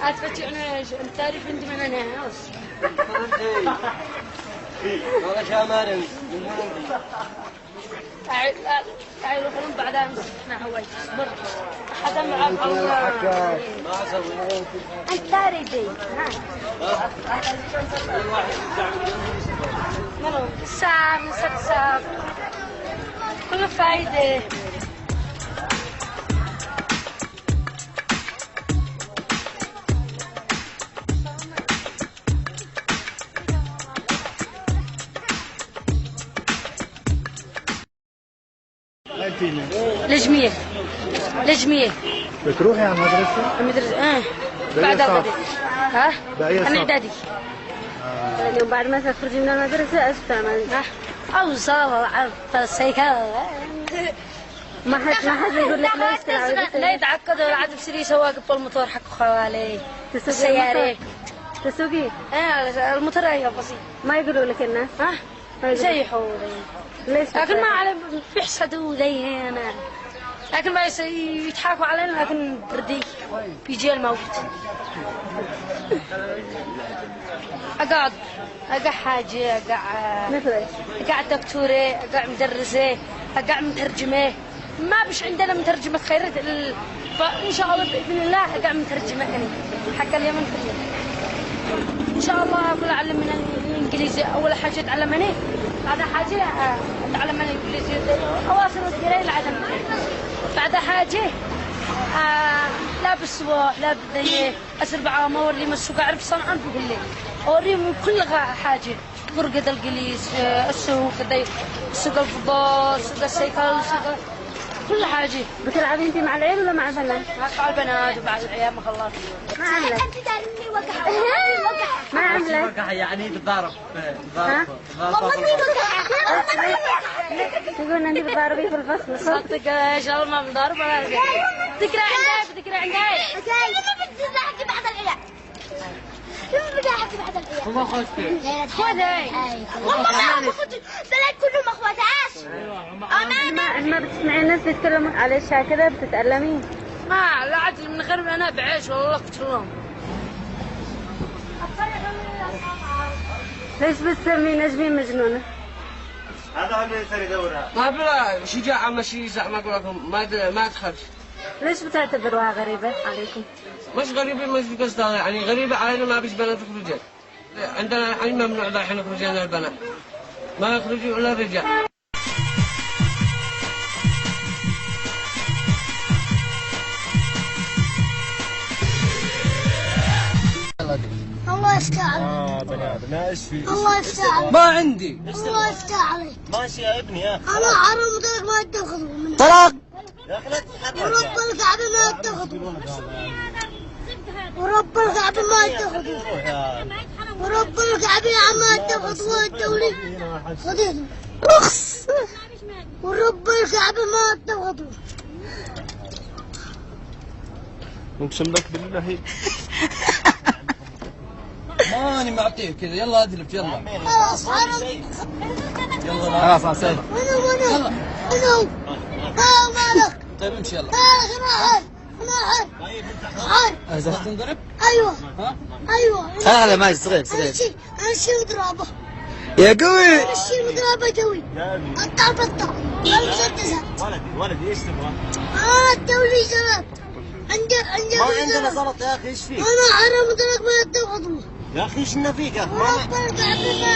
أتفتحنا التاريخ عندي من أنا هاوس. والله شامارن. تعالوا خلون بعدها مسكنا هواي. صبر. حدا معاه ما أسوي. أنت تاريخي. ها. سام سكساب. كل فايدة. لجمية لجمية بتروحي على المدرسة؟ المدرسة بعد الغد. ها؟ أنا إعدادي. اليوم بعد ما تخرجي من المدرسة إيش تعمل؟ أوصل ألعب السيكل. ما حد يقول لك ليش تلعبي؟ لا يتعقد ولا عاد بصير سواق بالموتور حق خوالي السيارة. تسوقي؟ الموتور هي بسيط. ما يقولوا لك الناس؟ ها؟ يسيحوا ليش؟ لكن ما على بيحسدوا زي أنا. لكن ما يضحكوا علينا لكن بردي بيجي الموت. أقعد حاجة أقعد دكتورة أقعد مدرسة أقعد مترجمة. ما بش عندنا مترجمة خيرت إن شاء الله بإذن الله أقعد مترجمة أنا حق اليمن كله. إن شاء الله أقول أعلمنا الإنجليزي. أول حاجة تعلمني بعد حاجة أتعلم الإنجليزي أواصل القراية العدم. بعد حاجة لا بالصباح لا بالليل أسر بعامة أوري مسوق أعرف صنعا بقول لي أوري من كل حاجة فرقة الجليس السوق سوق الفضاء سوق السيكل سوق كل حاجة. بتلعبي أنت مع العيال ولا مع البنات؟ مع البنات ومع العيال ما خلصت. ما عملت. ما عملت. يعني تتضارب. ها؟ تقول أنت بتضاربي في الفصل. صدق إن شاء الله ما بنضارب ولا تقرأ عندك تقرأ عندك. بدي احكي بعد العيال. هم اخواتي. خذي. والله ما اخواتي، بلد كلهم اخواتاش. ما بتسمعي الناس بيتكلموا على كذا بتتألمي؟ ما لا عدل من غير أنا بعيش والله قتلهم. ليش بتسمي نجمي مجنونة؟ هذا هو اللي يصير يدورها. ما بلا شجاعة ماشي زعما أقول لكم ما تخافش. ليش بتعتبروها غريبة عليكم؟ مش غريبة مش قصدها يعني غريبة علينا ما بيش بنات يخرجون. عندنا يعني ممنوع الحين يخرجون البنات. ما يخرجوا إلا الرجال. الله يفتح عليك. بني آدم ما إيش في. الله يفتح عليك. ما عندي. الله يفتح عليك. ماشي يا ابني يا. انا حرام طلق ما اتخذوا منه. طلاق. يا أخي لا تتحرك. ورب الكعبة ما اتخذوا. ورب الكعبة ما اتخذوا. ورب الكعبة يا عم اتخذوا والدولي. خذيهم. رخص. ورب الكعبة ما اتخذوا. اقسم لك بالله. ماني معطيه كذا يلا ادلف يلا. خلاص حرام. يلا خلاص سهل. انا مالك. طيب امشي يلا. حار. عايز تنضرب؟ ايوه. ها؟ ايوه. هذا ما صغير. انا شي مضربه. يا قوي. انا شي مضربه قوي. قطع بطه. المسدسه. ولدي ايش تبغى؟ الدولي شباب. عندي ما عندنا زلط يا اخي ايش فيك؟ انا حرام طلق ما اتخذوا. يا اخي ايش فيك يا اخي؟ ورب الكعبة ما